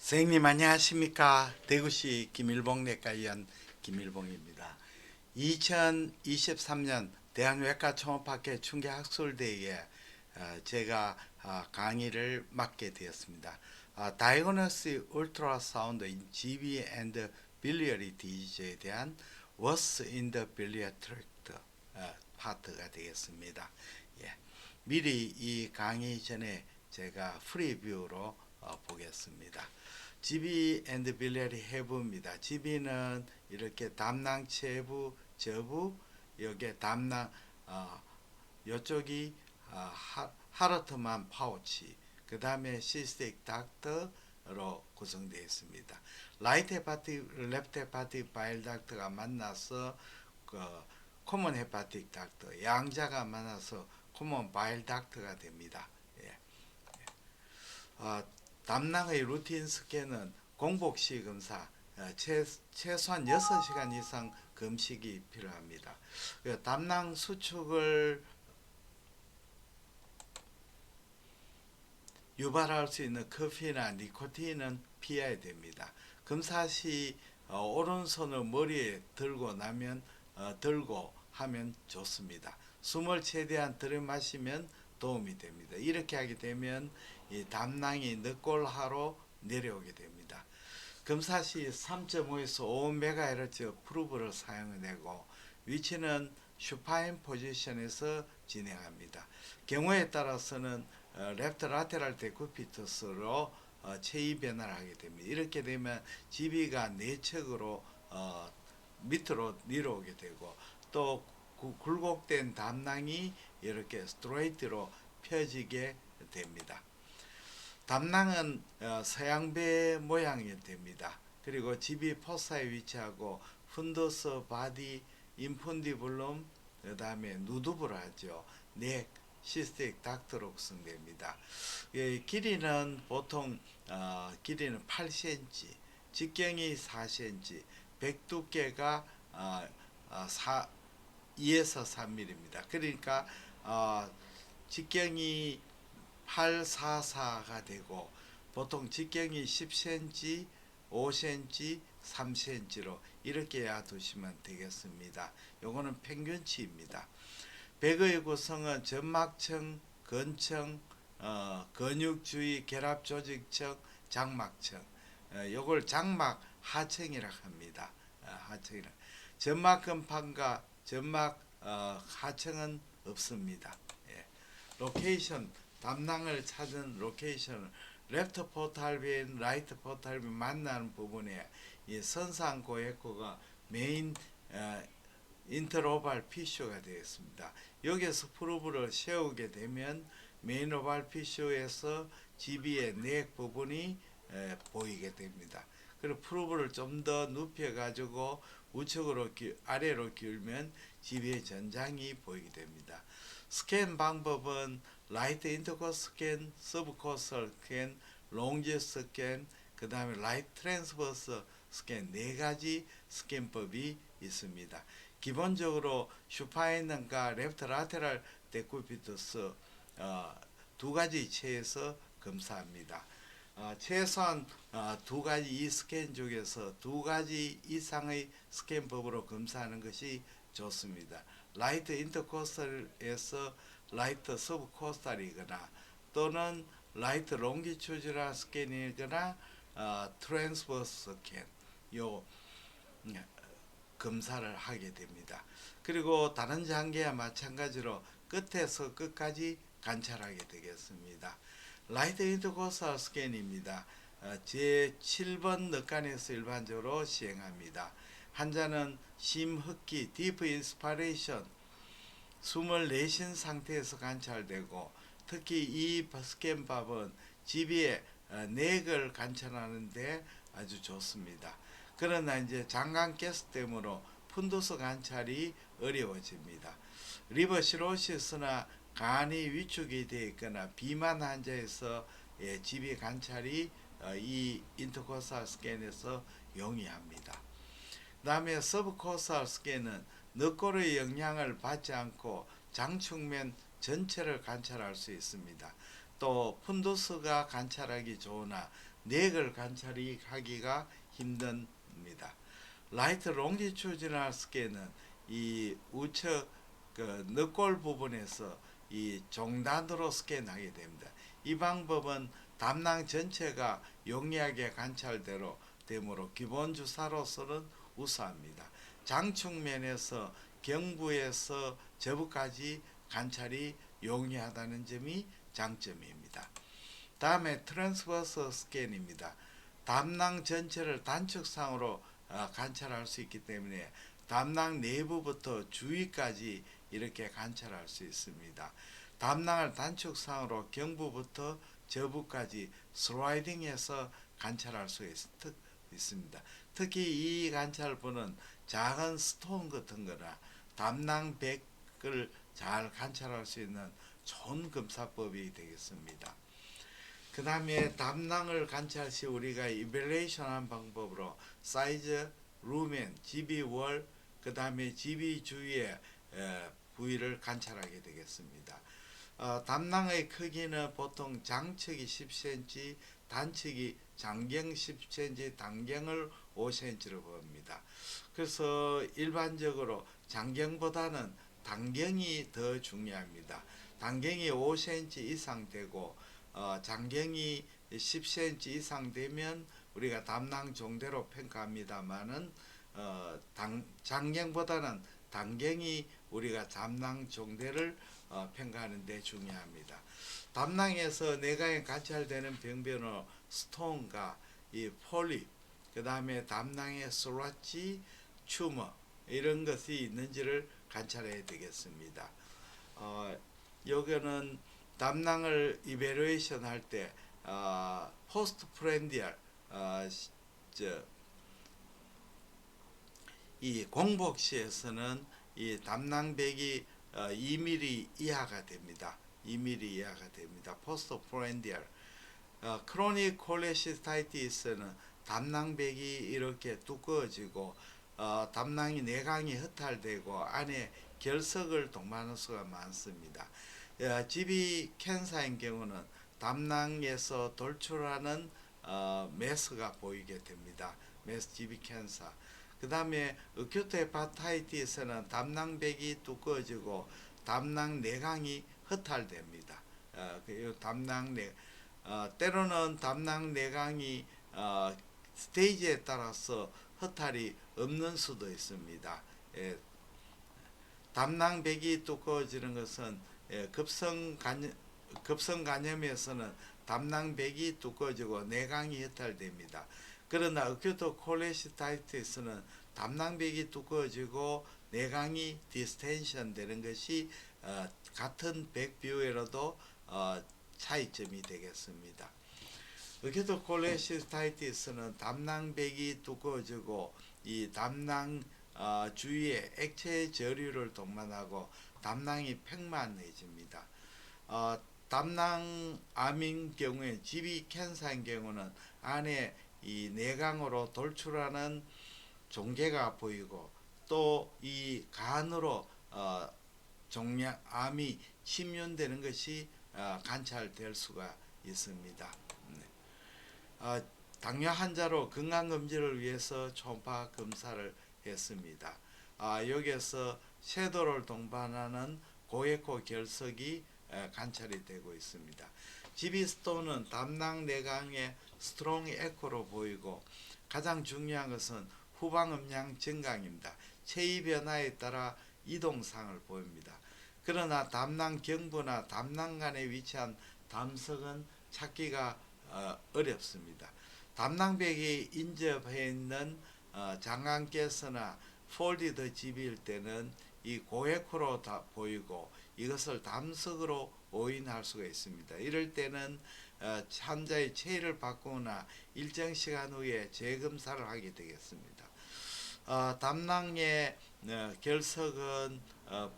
선생님 안녕하십니까? 대구시 김일봉내과의원 김일봉입니다. 2023년 대한외과 총합학회 중개학술대회에 제가 강의를 맡게 되었습니다. Diagnostic Ultrasound in GB and Biliary Disease에 대한 What's in the Biliary Tract 파트가 되겠습니다. 예. 미리 이 강의 전에 제가 프리뷰로 보겠습니다. GB and biliary have입니다. GB는 이렇게 담낭 체부, 저부, 여기에 담낭 이쪽이 하르트만 파우치, 그 다음에 시스틱 닥터로 구성되어 있습니다. 라이트 헤파틱, 랩트 헤파틱 바일 닥터가 만나서 코먼 헤파틱 닥터, 양자가 만나서 코먼 바일 닥터가 됩니다. 예. 담낭의 루틴 스캔은 공복시 검사, 최소한 6시간 이상 금식이 필요합니다. 담낭 수축을 유발할 수 있는 커피나 니코틴은 피해야 됩니다. 검사 시 오른손을 머리에 들고 하면 좋습니다. 숨을 최대한 들이마시면 도움이 됩니다. 이렇게 하게 되면 이 담낭이 늑골하로 내려오게 됩니다. 검사 시 3.5에서 5MHz 프루브를 사용해내고 위치는 슈파인 포지션에서 진행합니다. 경우에 따라서는 랩트 라테랄 데쿠피터스로 체위 변화를 하게 됩니다. 이렇게 되면 GB가 내측으로 밑으로 내려오게 되고 또 굴곡된 담낭이 이렇게 스트레이트로 펴지게 됩니다. 담낭은 서양배 모양이 됩니다. 그리고 GB 포사에 위치하고 푼더스 바디 인푼디블룸 그 다음에 누드브를 하죠. 넥 시스틱 닥터로 구성됩니다. 길이는 보통 길이는 8cm, 직경이 4cm, 백 두께가 2에서 3mm입니다. 그러니까 직경이 844가 되고 보통 직경이 10cm, 5cm, 3cm로 이렇게 두시면 되겠습니다. 요거는 평균치입니다. 백의 구성은 점막층, 근층, 근육 주위 결합 조직층, 장막층. 요걸 장막 하층이라 합니다. 하층이라. 점막 근판과 점막 하층은 없습니다. 예. 로케이션 담낭을 찾은 로케이션을 레프트 포탈빈, 라이트 포탈빈 만나는 부분에 이 선상고액구가 메인 인터로발 피슈가 되겠습니다. 여기서 프루브를 세우게 되면 메인 오발 피슈에서 GB의 넥 부분이 보이게 됩니다. 그리고 프루브를 좀 더 눕혀 가지고 우측으로 아래로 기울면 GB의 전장이 보이게 됩니다. 스캔 방법은 라이트 인터코스 스캔, 서브코스털 스캔, 롱지 스캔, 그 다음에 라이트 트랜스버스 스캔 네 가지 스캔법이 있습니다. 기본적으로 슈파인과 레프트 라테랄 데쿠피투스 두 가지 체에서 검사합니다. 최소한 두 가지 이 스캔 중에서 두 가지 이상의 스캔법으로 검사하는 것이 좋습니다. 라이트 인터코스탈에서 라이트 서브코스탈이거나 또는 라이트 롱기튜지널 스캔이거나 트랜스버스 스캔 요 검사를 하게 됩니다. 그리고 다른 장기와 마찬가지로 끝에서 끝까지 관찰하게 되겠습니다. 라이트 인터코스탈 스캔입니다. 제7번 늑간에서 일반적으로 시행합니다. 환자는 심흡기 디프 인스파레이션 숨을 내쉰 상태에서 관찰되고 특히 이 스캔법은 GB의 넥을 관찰하는데 아주 좋습니다. 그러나 이제 장관가스 때문에 푼도스 관찰이 어려워집니다. 리버 시로시스나 간이 위축이 되어 있거나 비만 환자에서 GB 관찰이 이 인터코스탈 스캔에서 용이합니다. 그 다음에 서브코스탈 스캔은 늑골의 영향을 받지 않고 장축면 전체를 관찰할 수 있습니다. 또 푼두스가 관찰하기 좋으나 넥을 관찰하기가 힘듭니다. 라이트 롱지튜지널 스캔은 이 우측 그 늑골 부분에서 이 종단으로 스캔하게 됩니다. 이 방법은 담낭 전체가 용이하게 관찰되므로 기본 주사로서는 우수합니다. 장축면에서 경부에서 저부까지 관찰이 용이하다는 점이 장점입니다. 다음에 트랜스버서 스캔입니다. 담낭 전체를 단축상으로 관찰할 수 있기 때문에 담낭 내부부터 주위까지 이렇게 관찰할 수 있습니다. 담낭을 단축상으로 경부부터 저부까지 슬라이딩해서 관찰할 수 있습니다. 특히 이 관찰부는 작은 스톤 같은 거나 담낭백을 잘 관찰할 수 있는 좋은 검사법이 되겠습니다. 그 다음에 담낭을 관찰 시 우리가 이벨레이션한 방법으로 사이즈, 루멘, 집이 월, 그 다음에 집이 주위의 부위를 관찰하게 되겠습니다. 담낭의 크기는 보통 장측이 10cm, 단측이 장경 10cm, 단경을 5cm로 봅니다. 그래서 일반적으로 장경보다는 단경이 더 중요합니다. 단경이 5cm 이상 되고 장경이 10cm 이상 되면 우리가 담낭 정도로 평가합니다만은 장경보다는 단경이 우리가 담낭 정도를 평가하는 데 중요합니다. 담낭에서 내강에 관찰되는 병변으로 스톤과 이 폴립, 그 다음에 담낭의 스라치, 튜머 이런 것이 있는지를 관찰해야 되겠습니다. 여기는 담낭을 이베루에이션 할 때 포스트 프렌디얼 이 공복시에서는 이 담낭백이 2mm 이하가 됩니다. 2mm 이하가 됩니다. 포스트 프렌디얼 크로닉 콜레시스타이티스는 담낭백이 이렇게 두꺼워지고 담낭이 내강이 허탈되고 안에 결석을 동반할 수가 많습니다. GB 캔사인 경우는 담낭에서 돌출하는 메스가 보이게 됩니다. 메스 GB 캔사. 그 다음에 어큐트 헤파타이티스는 담낭백이 두꺼워지고 담낭 내강이 허탈됩니다. 때로는 담낭 내강이 스테이지에 따라서 허탈이 없는 수도 있습니다. 담낭백이 두꺼워지는 것은 급성 간염에서는 담낭백이 두꺼워지고 내강이 허탈됩니다. 그러나 어큐트 콜레시스타이티스는 담낭백이 두꺼워지고 내강이 디스텐션 되는 것이 같은 백 비율에도 차이점이 되겠습니다. 어큐트 콜레시스타이티스는 담낭백이 두꺼워지고 이 담낭 주위에 액체 저류를 동반하고 담낭이 팽만해집니다. 담낭암인 경우에 GB 캔사인 경우는 안에 이 내강으로 돌출하는 종괴가 보이고 또 이 간으로 암이 침륜되는 것이 관찰될 수가 있습니다. 당뇨 환자로 건강검진을 위해서 초음파 검사를 했습니다. 여기에서 섀도를 동반하는 고에코 결석이 관찰이 되고 있습니다. GB 스톤은 담낭 내강의 스트롱 에코로 보이고 가장 중요한 것은 후방 음량 증강입니다. 체위 변화에 따라 이동상을 보입니다. 그러나 담낭 경부나 담낭 간에 위치한 담석은 찾기가 어렵습니다. 담낭백이 인접해 있는 장관께서나 폴디드 GB일 때는 이 고에코로 다 보이고 이것을 담석으로 오인할 수가 있습니다. 이럴 때는 환자의 체위를 바꾸거나 일정 시간 후에 재검사를 하게 되겠습니다. 담낭의 결석은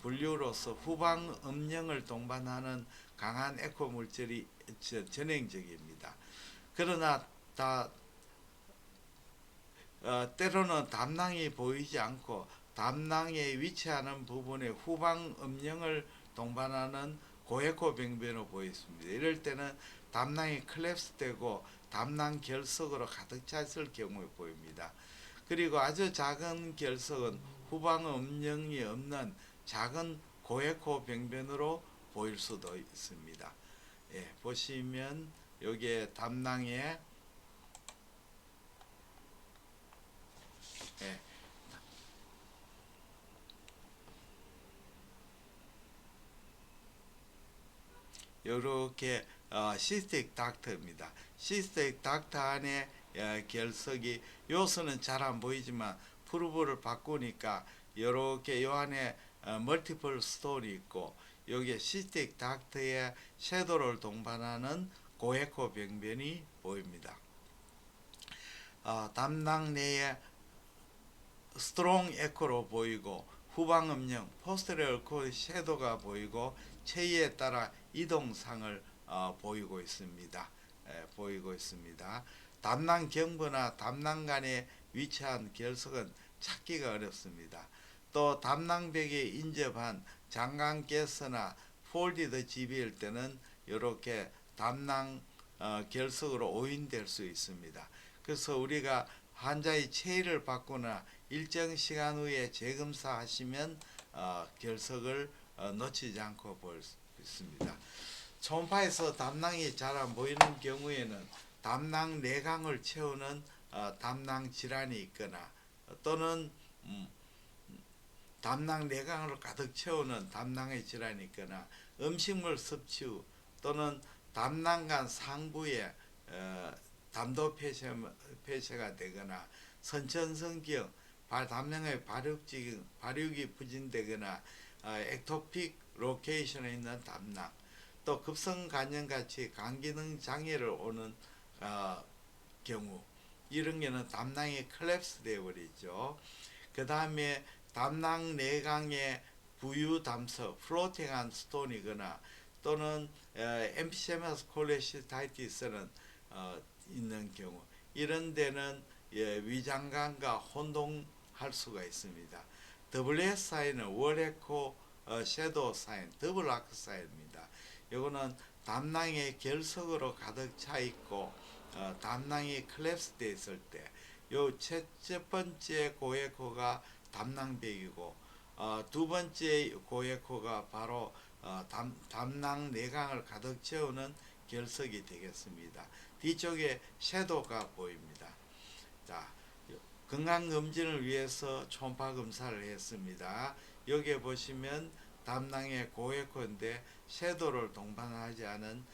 분류로서 후방 음영을 동반하는 강한 에코 물질이 전행적입니다. 그러나 때로는 담낭이 보이지 않고 담낭에 위치하는 부분에 후방 음영을 동반하는 고에코 병변으로 보였습니다. 이럴 때는 담낭이 클랩스되고 담낭 결석으로 가득 찼을 경우에 보입니다. 그리고 아주 작은 결석은 후방 음영이 없는 작은 고에코 병변으로 보일 수도 있습니다. 예, 보시면 여기에 담낭에 예, 이렇게 시스틱 닥터입니다. 시스틱 닥터 안에 결석이 요소는 잘 안 보이지만 프루브를 바꾸니까 이렇게 요 안에 멀티플 스톤이 있고 여기에 시스틱 닥터에 섀도우를 동반하는 고에코 병변이 보입니다. 담낭 내에 스트롱 에코로 보이고 후방 음영 포스테리어 코 섀도우가 보이고 체위에 따라 이동상을 보이고 있습니다. 보이고 있습니다. 담낭 경부나 담낭 간에 위치한 결석은 찾기가 어렵습니다. 또 담낭벽에 인접한 장강가스나 폴디드 GB일 때는 이렇게 담낭 결석으로 오인될 수 있습니다. 그래서 우리가 환자의 체위를 받거나 일정 시간 후에 재검사하시면 결석을 놓치지 않고 볼 수 있습니다. 초음파에서 담낭이 잘 안 보이는 경우에는 담낭 내강을 채우는 담낭 질환이 있거나 또는 담낭 내강을 가득 채우는 담낭의 질환이 있거나 음식물 섭취 후 또는 담낭간 상부에 담도 폐쇄가 되거나 선천성기형 담낭의 발육이 부진되거나 엑토픽 로케이션에 있는 담낭 또 급성 간염같이 간기능 장애를 오는 경우 이런 게는 담낭이 컬랩스 되어버리죠. 그 다음에 담낭 내강의 부유 담석 플로팅한 스톤이거나 또는 엠피세마스 콜레시스타이티스는 있는 경우 이런 데는 위장관과 혼동할 수가 있습니다. WS 사인은 월에코 섀도우 사인, 더블 아크 사인입니다. 이거는 담낭의 결석으로 가득 차 있고 담낭이 클랩스 되어 있을 때, 요 첫 번째 고에코가 담낭벽이고 두 번째 고에코가 바로 담낭 내강을 가득 채우는 결석이 되겠습니다. 뒤쪽에 섀도우가 보입니다. 자, 건강검진을 위해서 초음파 검사를 했습니다. 여기에 보시면 담낭의 고에코인데 섀도우를 동반하지 않은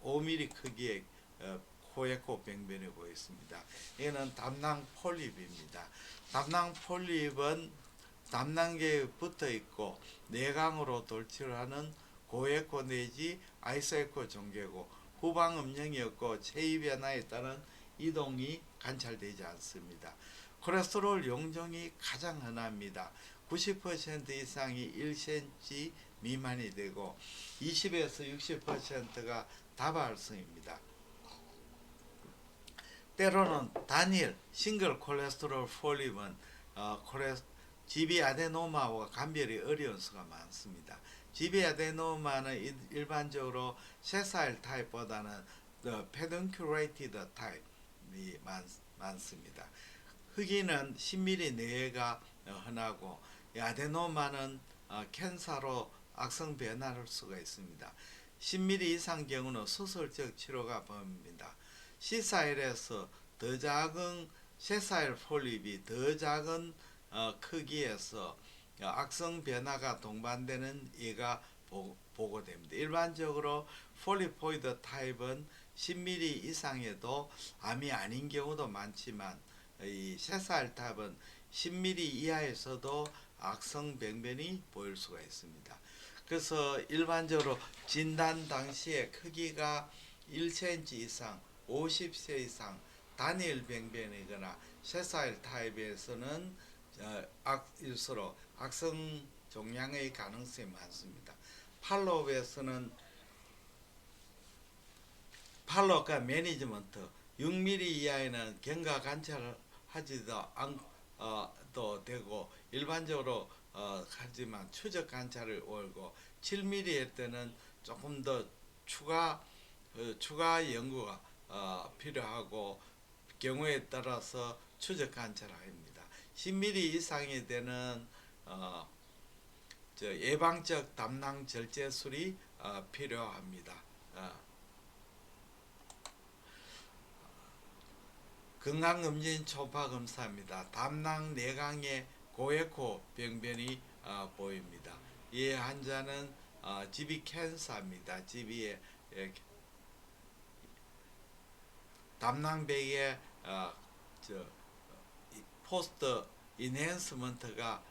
5mm 크기의 고에코 병변이 보였습니다. 이는 담낭 폴립입니다. 담낭 폴립은 담낭계에 붙어 있고 내강으로 돌출을 하는 고에코 내지 아이소에코 종괴고 후방 음영이 없고 체위 변화에 따른 이동이 관찰되지 않습니다. 콜레스테롤 용종이 가장 흔합니다. 90% 이상이 1cm 미만이 되고 20에서 60%가 다발성입니다. 때로는 단일 싱글 콜레스테롤 폴립은 GB 아데노마와 감별이 어려운 수가 많습니다. GB 아데노마는 일반적으로 세사일 타입보다는 페듐큐레이티드 타입이 많습니다. 흑인은 10mm 내외가 흔하고 아데노마는 캔사로 악성 변화할 수가 있습니다. 10mm 이상 경우는 수술적 치료가 범위입니다. C사일에서 더 작은 세사일 폴립이 더 작은 크기에서 악성 변화가 동반되는 예가 보고됩니다. 일반적으로 폴리포이드 타입은 10mm 이상에도 암이 아닌 경우도 많지만 이 세사일 타입은 10mm 이하에서도 악성 병변이 보일 수가 있습니다. 그래서 일반적으로 진단 당시에 크기가 1cm 이상 50세 이상 단일 병변이거나 세사일 타입에서는 일수록 악성 종양의 가능성이 많습니다. 팔로우가 매니지먼트 6mm 이하에는 경과 관찰하지도 않도 되고 일반적으로 하지만 추적 관찰을 올고 7mm일 때는 조금 더 추가 연구가 필요하고 경우에 따라서 추적 관찰합니다. 10mm 이상이 되는 예방적 담낭 절제술이 필요합니다. 건강검진 초파 검사입니다. 담낭 내강의 고에코 병변이 보입니다. 이 환자는 GB 캔서입니다. GB의 담낭백의 포스트 인핸스먼트가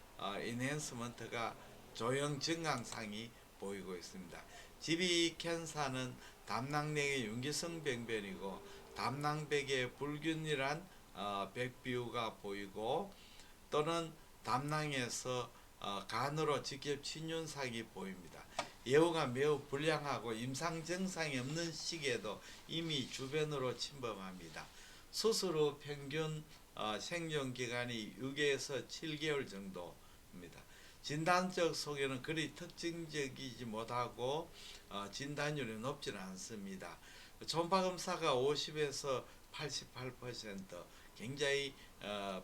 조형 증강상이 보이고 있습니다. GB 캔서는 담낭내의 윤기성 병변이고 담낭백의 불균일한 백비유가 보이고 또는 담낭에서 간으로 직접 침윤상이 보입니다. 예후가 매우 불량하고 임상 증상이 없는 시기에도 이미 주변으로 침범합니다. 수술 후 평균 생존 기간이 6에서 7개월 정도입니다. 진단적 소견은 그리 특징적이지 못하고 진단율이 높지는 않습니다. 초음파 검사가 50에서 88% 굉장히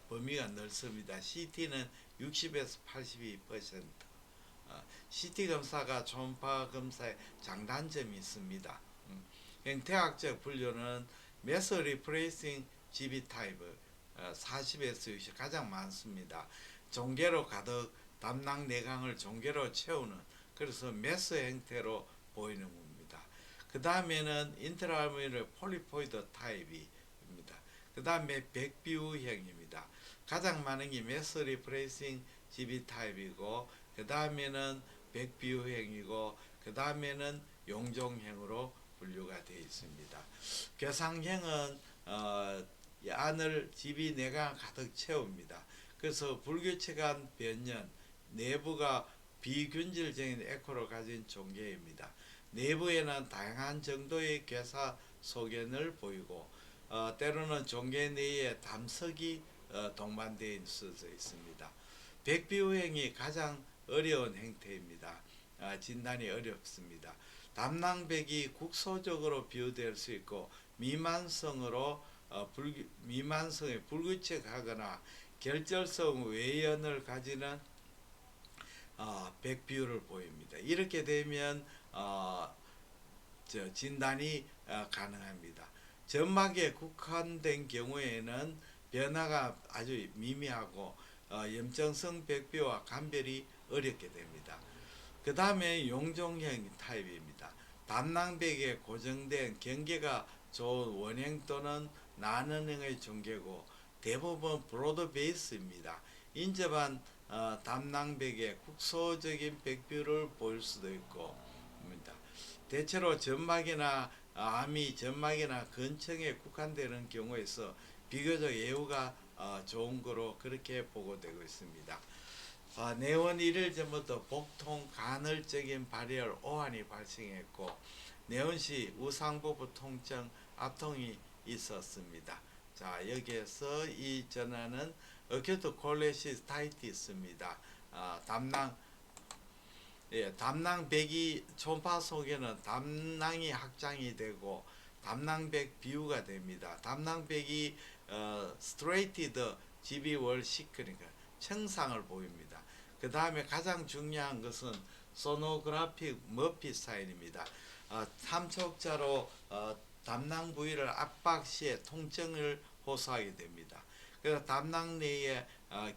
범위가 넓습니다. CT는 60에서 82%. CT 검사가 초음파 검사의 장단점이 있습니다. 대학적 분류는 매스 리프레이싱 GB 타입 40에서 60 가장 많습니다. 종괴로 가득 담낭 내강을 종괴로 채우는 그래서 매스 형태로 보이는 겁니다. 그 다음에는 인트라알미널 폴리포이드 타입입니다. 그 다음에 백비유형입니다. 가장 많은 게 매스 리프레이싱 GB 타입이고 그 다음에는 백비유형이고 그 다음에는 용종형으로 분류가 되어 있습니다. 괴상형은 안을 GB 내강 가득 채웁니다. 그래서 불규칙한 변연, 내부가 비균질적인 에코를 가진 종괴입니다. 내부에는 다양한 정도의 괴사 소견을 보이고 때로는 종괴 내에 담석이 동반되어 있습니다. 백비유형이 가장 어려운 형태입니다. 진단이 어렵습니다. 담낭백이 국소적으로 비유될 수 있고 미만성에 불규칙하거나 결절성 외연을 가지는 백비유를 보입니다. 이렇게 되면 진단이 가능합니다. 점막에 국한된 경우에는 변화가 아주 미미하고 염증성 백비유와 감별이 어렵게 됩니다. 그 다음에 용종형 타입입니다. 담낭백에 고정된 경계가 좋은 원형 또는 나는형의 종괴고 대부분 브로드 베이스입니다. 인접한 담낭백에 국소적인 백비유를 보일 수도 있고 대체로 점막이나 암이 점막이나 근청에 국한되는 경우에서 비교적 예후가 좋은 거로 그렇게 보고되고 있습니다. 내원 1일 전부터 복통, 간헐적인 발열, 오한이 발생했고 내원 시 우상부부 통증, 압통이 있었습니다. 자, 여기에서 이 전화는 어큐트 콜레시스타이티스입니다. 담낭백이 초음파 속에는 담낭이 확장이 되고 담낭백 비유가 됩니다. 담낭백이 스트레이티드 GB월 시크니까 청상을 보입니다. 그 다음에 가장 중요한 것은 소노그래픽 머피 사인입니다. 삼척자로 담낭 부위를 압박 시에 통증을 호소하게 됩니다. 그래서 담낭 내에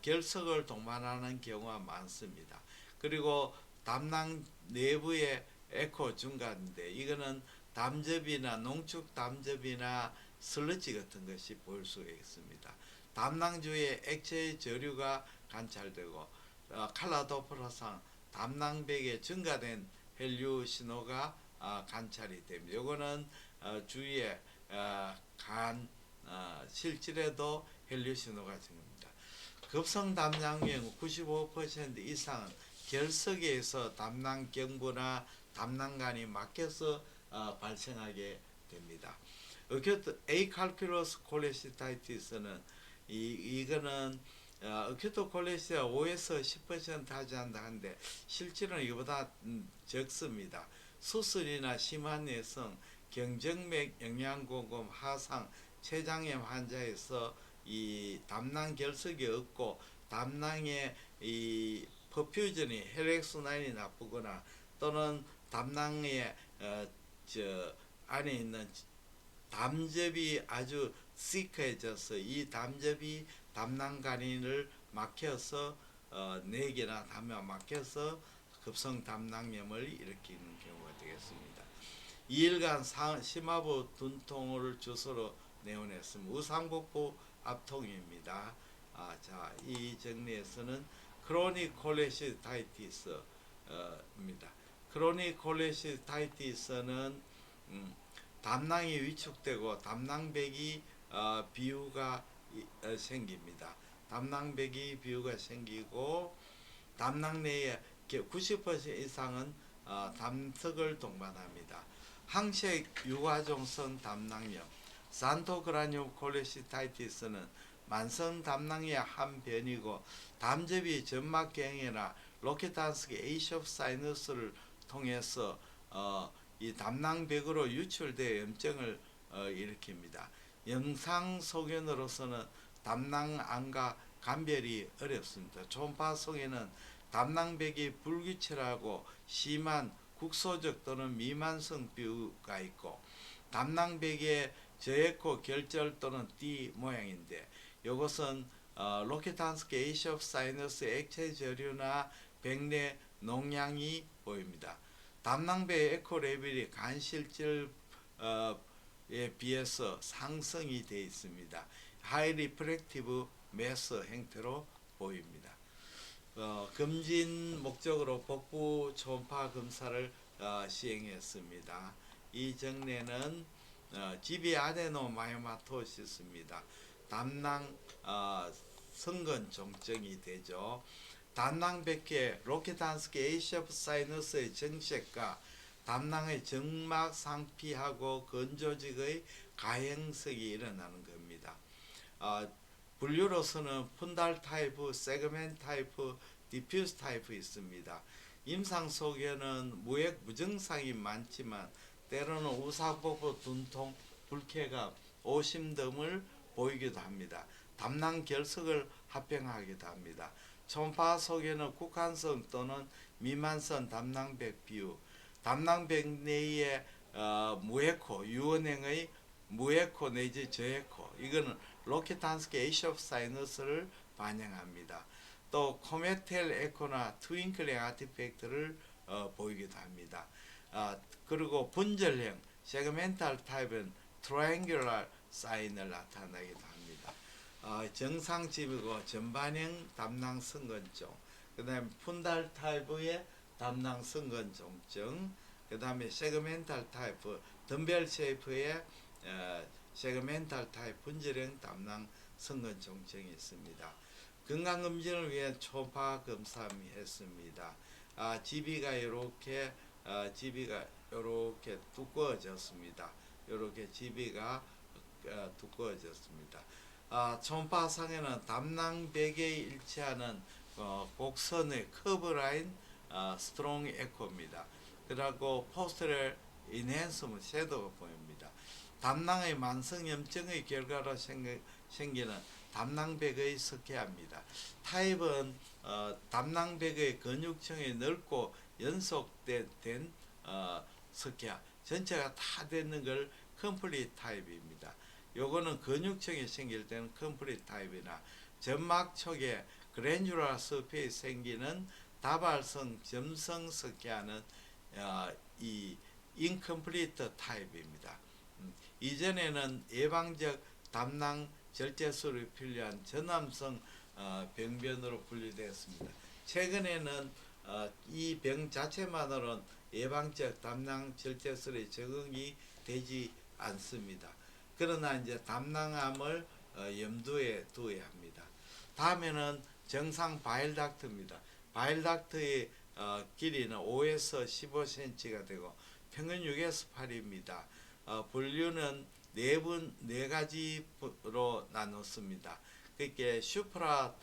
결석을 동반하는 경우가 많습니다. 그리고 담낭 내부에 에코 증가인데 이거는 담즙이나 농축 담즙이나 슬러지 같은 것이 보일 수가 있습니다. 담낭 주위에 액체의 저류가 관찰되고 칼라 도플러상 담낭백에 증가된 헬류 신호가 관찰이 됩니다. 이거는 주위에 간 실질에도 헬류 신호가 증가합니다. 급성 담낭경 95% 이상은 결석에서 담낭경부나 담낭간이 막혀서 발생하게 됩니다. 어큐트 에이칼큘러스 콜레시타이티스는 이거는 어큐트 콜레시가 5에서 10% 하지 않는데 실제로는 이보다 적습니다. 수술이나 심한 내성, 경정맥 영양고금 하상, 췌장염 환자에서 이 담낭 결석이 없고 담낭의 이 퍼퓨전이 혈액순환이 나쁘거나 또는 담낭의 저 안에 있는 담즙이 아주 시크해져서 이 담즙이 담낭간인을 막혀서 뇌계나 담에 막혀서 급성 담낭염을 일으키는 경우가 되겠습니다. 2일간 심하부 dun통을 주소로 내원했습니다. 우상복부 압통입니다. 자, 이 정리에서는 크로닉 콜레시스타이티스입니다. 크로닉 콜레시스타이티스는 담낭이 위축되고 담낭벽이 비유가 생깁니다. 담낭벽이 비유가 생기고 담낭 내에 90% 이상은 담석을 동반합니다. 항색 유과종성 담낭염, 산토그라늄 콜레시스타이티스는 만성 담낭의 한 변이고 담즙이 점막경이나 로케탄스키 에이시오프 사이너스를 통해서 이 담낭벽으로 유출되어 염증을 일으킵니다. 영상 소견으로서는 담낭암과 감별이 어렵습니다. 초음파 속에는 담낭벽이 불규칙하고 심한 국소적 또는 미만성 비유가 있고 담낭벽의 저에코 결절 또는 띠 모양인데 이것은 로케탄스키 에이시오프 사이너스 액체 저류나 백내 농양이 보입니다. 담낭벽의 에코 레벨이 간실질에 비해서 상승이 되어 있습니다. 하이 리프렉티브 매스 형태로 보입니다. 검진 목적으로 복부 초음파 검사를 시행했습니다. 이 정례는 GB 아데노마이오마토시스입니다. 담낭 성근 종증이 되죠. 담낭벽계 로케탄스키 에이시오프 사이너스의 정색과 담낭의 정막 상피하고 건조직의 가행석이 일어나는 겁니다. 분류로서는 푼달 타입, 세그멘트 타입, 디퓨스 타입 있습니다. 임상 속에는 무액 무증상이 많지만 때로는 우상복부 dun통, 불쾌감, 오심 등을 보이기도 합니다. 담낭 결석을 합병하기도 합니다. 초음파 속에는 국한성 또는 미만성 담낭벽 비유, 담낭벽 내의 무에코, 유원행의 무에코 내지 저에코, 이거는 로케탄스키 에이시오프 사이너스를 반영합니다. 또 코메텔 에코나 트윙클링 아티팩트를 보이기도 합니다. 그리고 분절형, 세그멘탈 타입은 트라이앵귤러 사인을 나타내기도 합니다. 정상집이고 전반형 담낭 성근종, 그 다음에 푼달 타입의 담낭 성근 종증, 그 다음에 세그멘탈 타입, 덤벨 쉐이프의 세그멘탈 타입 분절형 담낭 성근 종증이 있습니다. 건강검진을 위해 초음파 검사했습니다. GB가 이렇게 두꺼워졌습니다. 이렇게 GB가 두꺼워졌습니다. 초음파상에는 담낭벽에 일치하는 곡선의 커브라인 스트롱 에코입니다. 그리고 포스터럴 인핸스먼트 섀도우가 보입니다. 담낭의 만성염증의 결과로 생기는 담낭벽의 석회화입니다. 타입은 담낭벽의 근육층이 넓고 연속된 석회화, 전체가 다 되는 걸 컴플리트 타입입니다. 요거는 근육층이 생길 때는 컴플리트 타입이나 점막 쪽에 그래뉴라 서페이스 생기는 다발성 점성 석회화는 이 인컴플리트 타입입니다. 이전에는 예방적 담낭 절제술이 필요한 전암성 병변으로 분류되었습니다. 최근에는 이 병 자체만으로는 예방적 담낭 절제술에 적응이 되지 않습니다. 그러나 이제 담낭암을 염두에 두어야 합니다. 다음에는 정상 바일닥트입니다. 바일닥트의 길이는 5에서 15cm가 되고 평균 6에서 8입니다. 분류는 네 가지로 나눴습니다. 그게 슈프라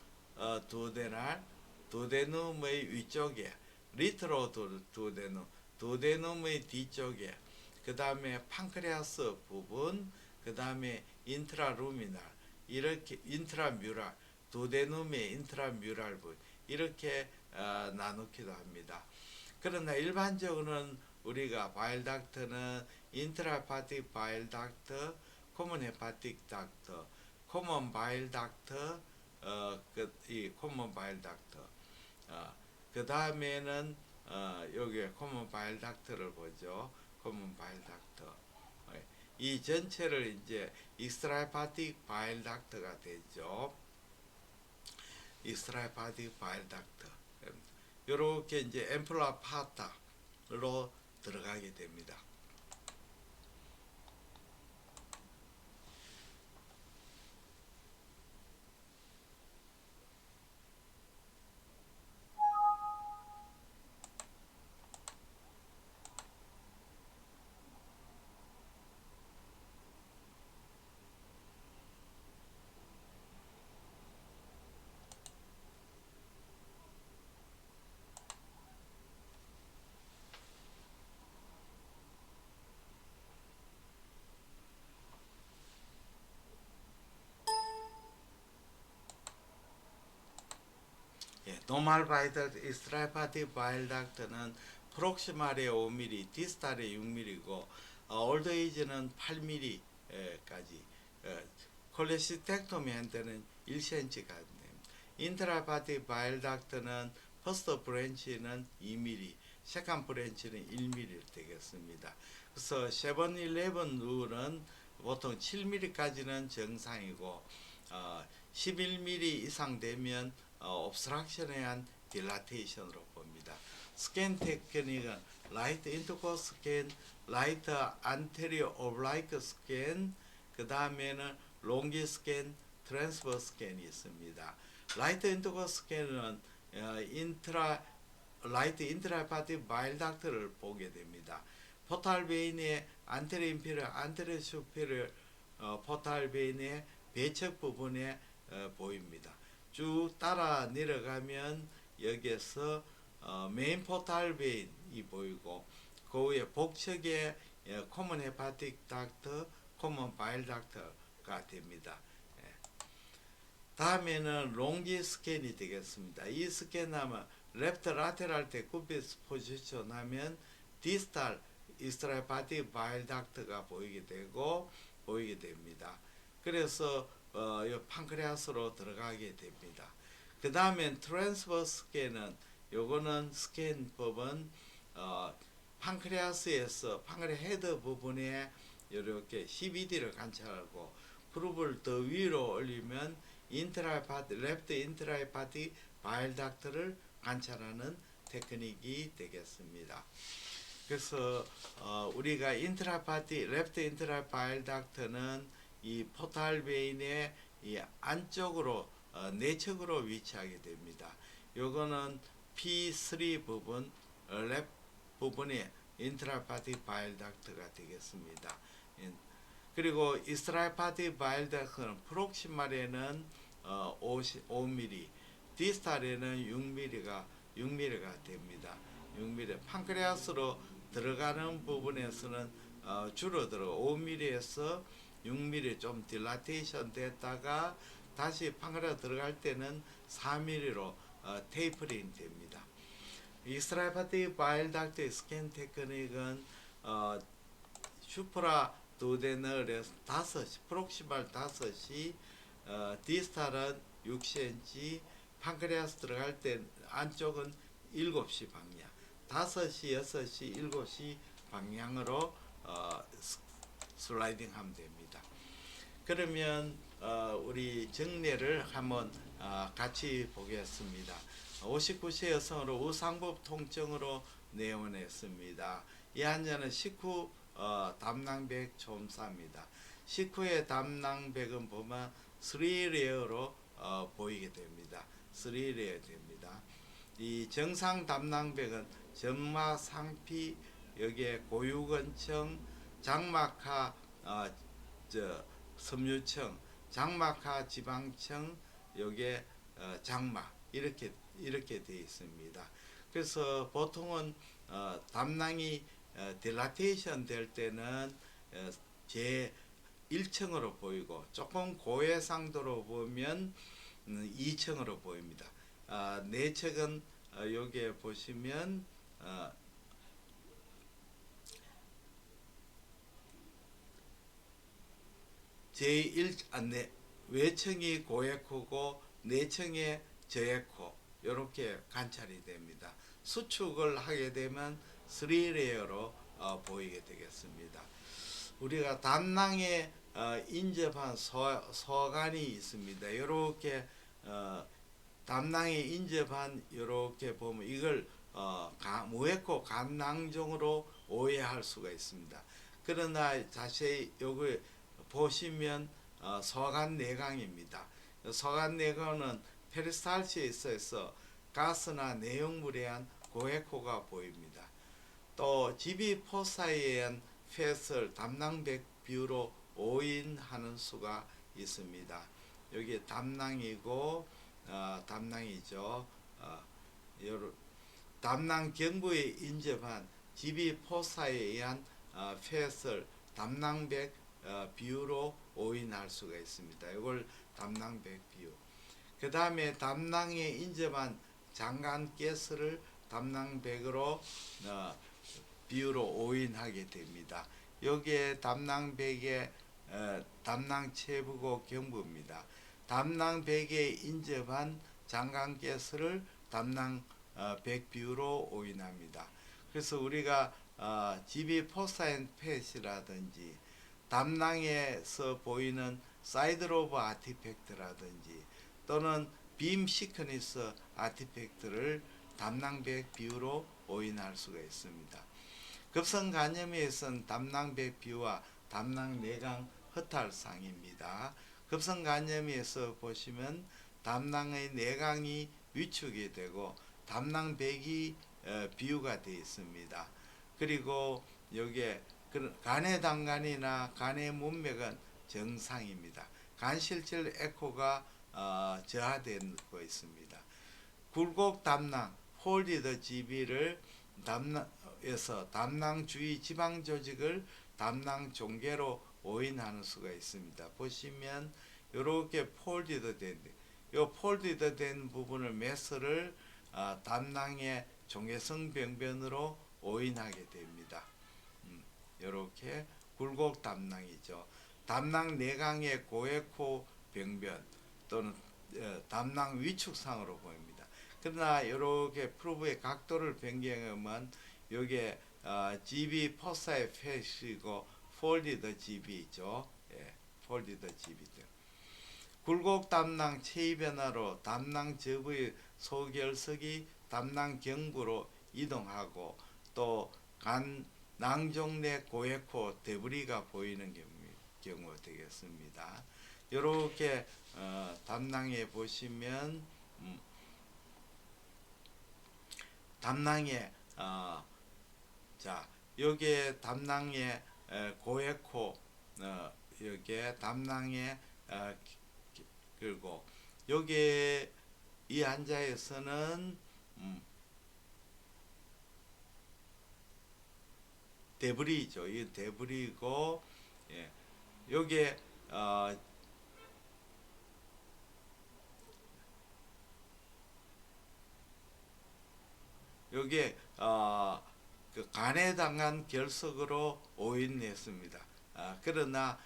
두오데날, 두오데눔의 위쪽에 리트로 두오데눔, 두오데듐의 뒤쪽에, 그 다음에 판크레아스 부분, 그 다음에 인트라루미널, 이렇게 인트라뮤랄, 두오데듐의 인트라뮤랄 부분, 이렇게 나누기도 합니다. 그러나 일반적으로는 우리가 바일 닥터는 인트라헤파틱 바일 닥터, 코먼 헤파틱 닥터, 코먼 바일 닥터, 이 코먼 바일 닥터, 그 다음에는 여기 코먼 바일 닥터를 보죠. 코먼 바일 닥터. 이 전체를 이제 익스트라헤파틱 바일 닥터가 되죠. 익스트라헤파틱 바일 닥터. 이렇게 이제 앰플라 파타로 들어가게 됩니다. 예, 노멀 바이달 익스트라헤파틱 바일 닥터는 프록시말에 5mm, 디스탈에 6mm고 올드에이지는 8mm까지, 콜레시텍토미한테는 1cm가 됩니다. 인트라헤파틱 바일 닥터는 퍼스트 브랜치는 2mm, 세컨 브랜치는 1mm 되겠습니다. 그래서 7-11 룰은 보통 7mm까지는 정상이고 11mm 이상 되면 옵스트럭션에 의한 딜라테이션으로 봅니다. 스캔 테크닉은 라이트 인터코 스캔, 라이트 안테리어 오블라이크 스캔, 그 다음에는 롱기 스캔, 트랜스퍼 스캔이 있습니다. 라이트 인터코 스캔은 라이트 인트라헤파틱 바일 닥터를 보게 됩니다. 포탈 베인의 안테리어 인피리어, 안테리어 슈페리어 포탈 베인의 배척 부분에 보입니다. 쭉 따라 내려가면 여기에서 메인 포탈 베인이 보이고 그 위에 복척에 코먼 헤파틱 닥터, 코먼 바일 닥터가 됩니다. 다음에는 롱기 스캔이 되겠습니다. 이 스캔하면 레프트 라테랄 데쿠비스 포지션 하면 디스탈 익스트라헤파틱 바일 닥터가 보이게 됩니다. 그래서 판크레아스로 들어가게 됩니다. 그 다음엔 트랜스퍼 스캔은 요거는 스캔법은 판크레아스에서 판크레 헤드 부분에 이렇게 CBD를 관찰하고 그룹을 더 위로 올리면 레프트 인트라헤파틱 바일 닥터를 관찰하는 테크닉이 되겠습니다. 그래서 우리가 레프트 인트라헤파틱 바일 닥터는 이 포탈 베인의 이 안쪽으로 내측으로 위치하게 됩니다. 요거는 P3 부분, 랩 부분이 인트라헤파틱 바일 닥터가 되겠습니다. 그리고 익스트라헤파틱 바일 닥터는 프록시말에는 5mm, 디스탈에는 6mm가 됩니다. 6mm. 판크레아스로 들어가는 부분에서는 줄어들어 5mm에서 6mm 좀 딜라테이션 됐다가 다시 판크레아스 들어갈 때는 4mm로 테이퍼링 됩니다. 익스트라헤파틱 바일 닥터의 스캔 테크닉은 슈프라 두오데널에서 5, 프록시말 5이, 디스탈은 6cm, 판크레아스 들어갈 때 안쪽은 7시 방향, 5시, 6시, 7시 방향으로 슬라이딩 하면 됩니다. 그러면 우리 정례를 한번 같이 보겠습니다. 59세 여성으로 우상법 통증으로 내원했습니다. 이 환자는 식후 담낭백 솜사입니다. 식후의 담낭백은 보면 3레어로 보이게 됩니다. 3레어 됩니다. 이 정상 담낭백은 점막 상피, 여기에 고유근층, 장막하 섬유층, 장막하 지방층, 여기에 장막 이렇게 되어 있습니다. 그래서 보통은 담낭이 딜라테이션 될 때는 제 1층으로 보이고 조금 고해상도로 보면 2층으로 보입니다. 내측은 여기에 보시면 제1 외층이 고해코고 내층에 저해코 이렇게 관찰이 됩니다. 수축을 하게 되면 3레이어로 보이게 되겠습니다. 우리가 담낭에 인접한 서간이 있습니다. 이렇게 담낭에 인접한 이렇게 보면 이걸 무해코 간낭종으로 오해할 수가 있습니다. 그러나 자세히 여기 보시면 서간 내강입니다. 서간 내강은 페리스탈시에 있어서 가스나 내용물에 의한 고해코가 보입니다. 또 GB4 사이에 의한 펫을 담낭백 비율로 오인하는 수가 있습니다. 여기 담낭이고 담낭이죠. 담낭 경부에 인접한 GB4 사이에 의한 펫을 담낭백 비율로 오인할 수가 있습니다. 이걸 담낭백 비율. 그 다음에 담낭에 인접한 장간가스를 담낭백으로 비율로 오인하게 됩니다. 여기에 담낭백의 담낭체부고 경부입니다. 담낭백에 인접한 장간가스를 담낭백 비율로 오인합니다. 그래서 우리가 GB4사인 펫이라든지 담낭에서 보이는 사이드 로브 아티팩트라든지 또는 빔 시크니스 아티팩트를 담낭백 비율로 오인할 수가 있습니다. 급성 간염에서는 담낭백 비율과 담낭 내강 허탈상입니다. 급성 간염에서 보시면 담낭의 내강이 위축이 되고 담낭백이 비유가 되어 있습니다. 그리고 여기에 간의 담간이나 간의 문맥은 정상입니다. 간실질 에코가 저하되고 있습니다. 굴곡 담낭 폴디드 GB를 담낭에서 담낭 주위 지방 조직을 담낭 종괴로 오인하는 수가 있습니다. 보시면 이렇게 폴디드 된, 이 폴디드 된 부분을 메스를 담낭의 종괴성 병변으로 오인하게 됩니다. 이렇게 굴곡 담낭이죠. 담낭 내강의 고해코 병변 또는 담낭 위축상으로 보입니다. 그러나 이렇게 프로브의 각도를 변경하면 여기에 GB 포사의 펫이고 폴디드 GB죠. 예, 폴디드 GB 등. 굴곡 담낭 체위 변화로 담낭 저부의 소결석이 담낭 경부로 이동하고 또 간 낭종 내 고해코 데브리가 보이는 경우 되겠습니다. 이렇게 담낭에 보시면 담낭에 자 여기에 담낭에 고해코 여기에 담낭에 그리고 여기에 이 환자에서는 데브리죠. 이 데브리고 예. 여기에 여기에 그 간에 당한 결석으로 오인했습니다. 그러나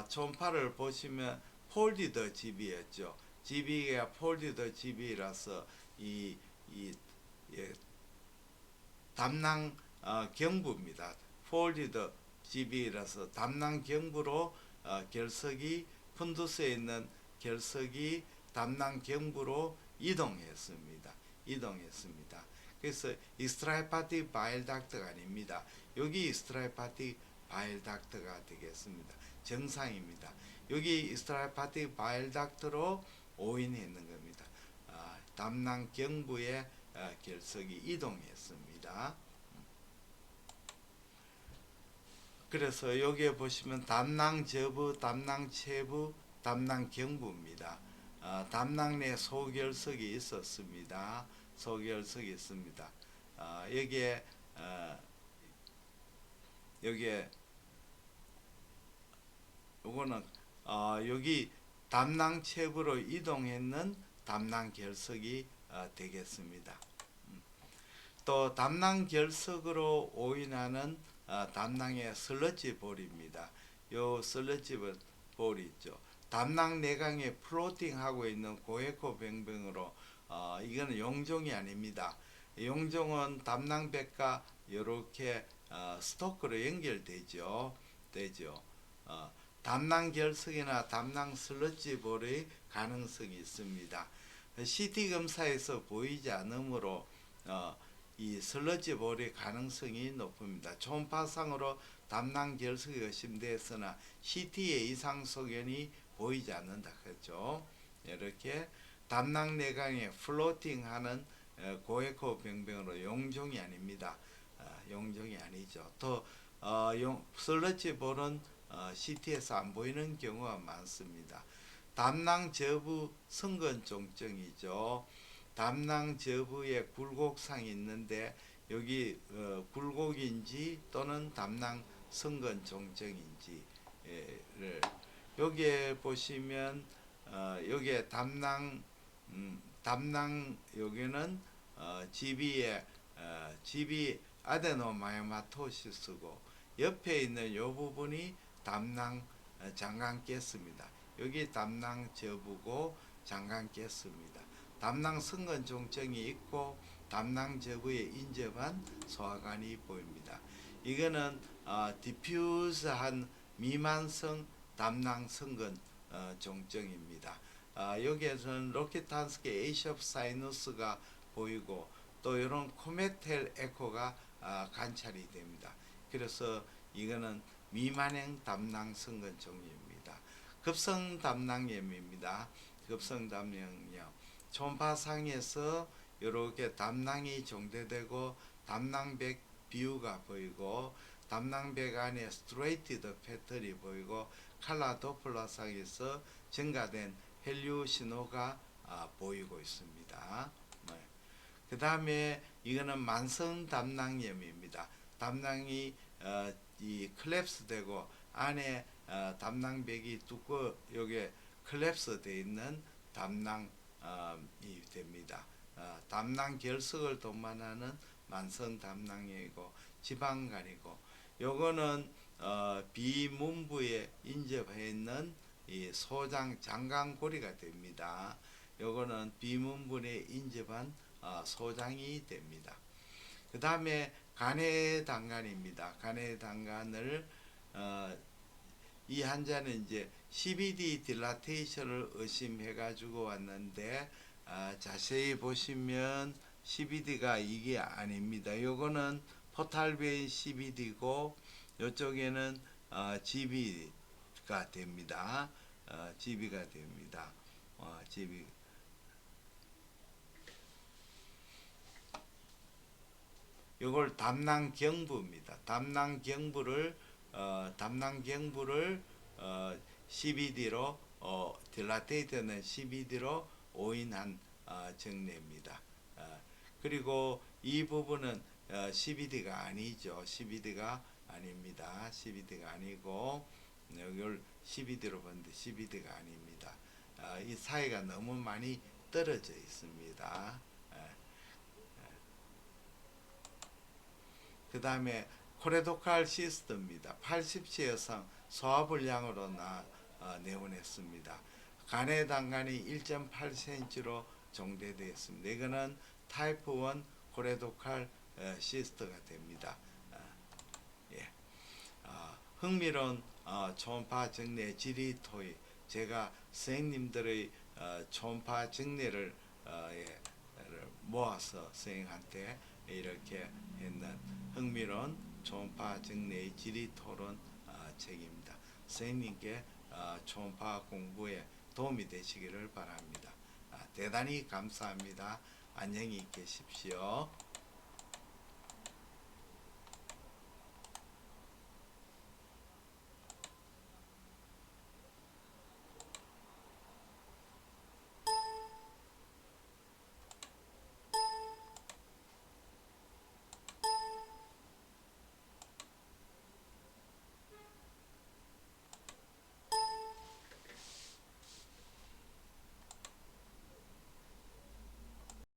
초음파를 보시면 폴디드 GB였죠. GB가 폴디드 GB라서 이 예, 담낭 경부입니다. 폴디드 GB라서 담낭 경부로 결석이 푼두스에 있는 결석이 담낭 경부로 이동했습니다. 그래서 익스트라헤파틱 바일 닥터가 아닙니다. 여기 익스트라헤파틱 바일 닥터가 되겠습니다. 정상입니다. 여기 익스트라헤파틱 바일 닥터로 오인했는 겁니다. 담낭 경부에 결석이 이동했습니다. 그래서 여기에 보시면 담낭 저부, 담낭 체부, 담낭 경부입니다. 담낭 내 소결석이 있었습니다. 소결석이 있습니다. 여기에 여기에 요거는 여기 담낭 첩으로 이동했는 담낭 결석이 되겠습니다. 또 담낭 결석으로 오인하는 담낭의 슬러지 볼입니다. 요 슬러지 볼이 있죠. 담낭 내강에 플로팅하고 있는 고에코 병병으로 이거는 용종이 아닙니다. 용종은 담낭백과 이렇게 스토크로 연결되죠. 담낭 결석이나 담낭 슬러지 볼의 가능성이 있습니다. CT 검사에서 보이지 않으므로 이 슬러지 볼의 가능성이 높습니다. 초음파상으로 담낭 결석이 의심되었으나 CT의 이상 소견이 보이지 않는다 그랬죠. 이렇게 담낭 내강에 플로팅하는 고에코 병병으로 용종이 아닙니다. 용종이 아니죠. 또 슬러지 볼은 CT에서 안 보이는 경우가 많습니다. 담낭 저부 성근종증이죠. 담낭 저부에 굴곡상이 있는데 여기 굴곡인지 또는 담낭 성근종증인지를 여기에 보시면 여기에 담낭 여기는 집이 아데노마요마토시스고 옆에 있는 요 부분이 담낭 장관께스입니다. 여기 담낭 저부고 장관께스입니다. 담낭 성근종증이 있고 담낭 저부에 인접한 소화관이 보입니다. 이거는 디퓨즈한 미만성 담낭 성근 종증입니다. 여기에서는 로키탄스키 에이시업 사이너스가 보이고 또 이런 코메텔 에코가 관찰이 됩니다. 그래서 이거는 미만형 담낭 성근 종류입니다. 급성 담낭염입니다. 급성 담낭염. 초음파상에서 이렇게 담낭이 종대되고 담낭백 비유가 보이고 담낭백 안에 스트레이티드 패턴이 보이고 칼라 도플러상에서 증가된 헬류 신호가 보이고 있습니다. 그 다음에 이거는 만성 담낭염입니다. 담낭이 이 클랩스 되고 안에 담낭백이 두꺼 여기에 클랩스 되어 있는 담낭이 됩니다. 담낭 결석을 동반하는 만성 담낭염이고 지방간이고 요거는 비문부에 인접해 있는 이 소장 장강고리가 됩니다. 요거는 비문부에 인접한 소장이 됩니다. 그 다음에 간해당간입니다. 간해당간을 이 환자는 이제 CBD 딜라테이션을 의심해 가지고 왔는데 자세히 보시면 CBD가 이게 아닙니다. 요거는 포탈베인 CBD고 이쪽에는 GB가 됩니다. GB가 됩니다. GB 이걸 담낭경부입니다. 담낭경부를 CBD로 딜라테이트는 CBD로 오인한 정례입니다. 그리고 이 부분은 CBD가 아니죠. CBD가 아닙니다. CBD가 아니고 이걸 CBD로 봤는데 CBD가 아닙니다. 이 사이가 너무 많이 떨어져 있습니다. 그 다음에 코레도칼 시스트입니다. 80세 여성 소화불량으로 내원했습니다. 간의 당간이 1.8cm로 정대되었습니다. 이거는 타입 1 코레도칼 시스트가 됩니다. 흥미로운 초음파 정례 지리토이 제가 선생님들의 초음파 정례를 모아서 선생님한테 이렇게 했는 흥미로운 초음파 정례의 지리토론 책입니다. 선생님께 초음파 공부에 도움이 되시기를 바랍니다. 대단히 감사합니다. 안녕히 계십시오.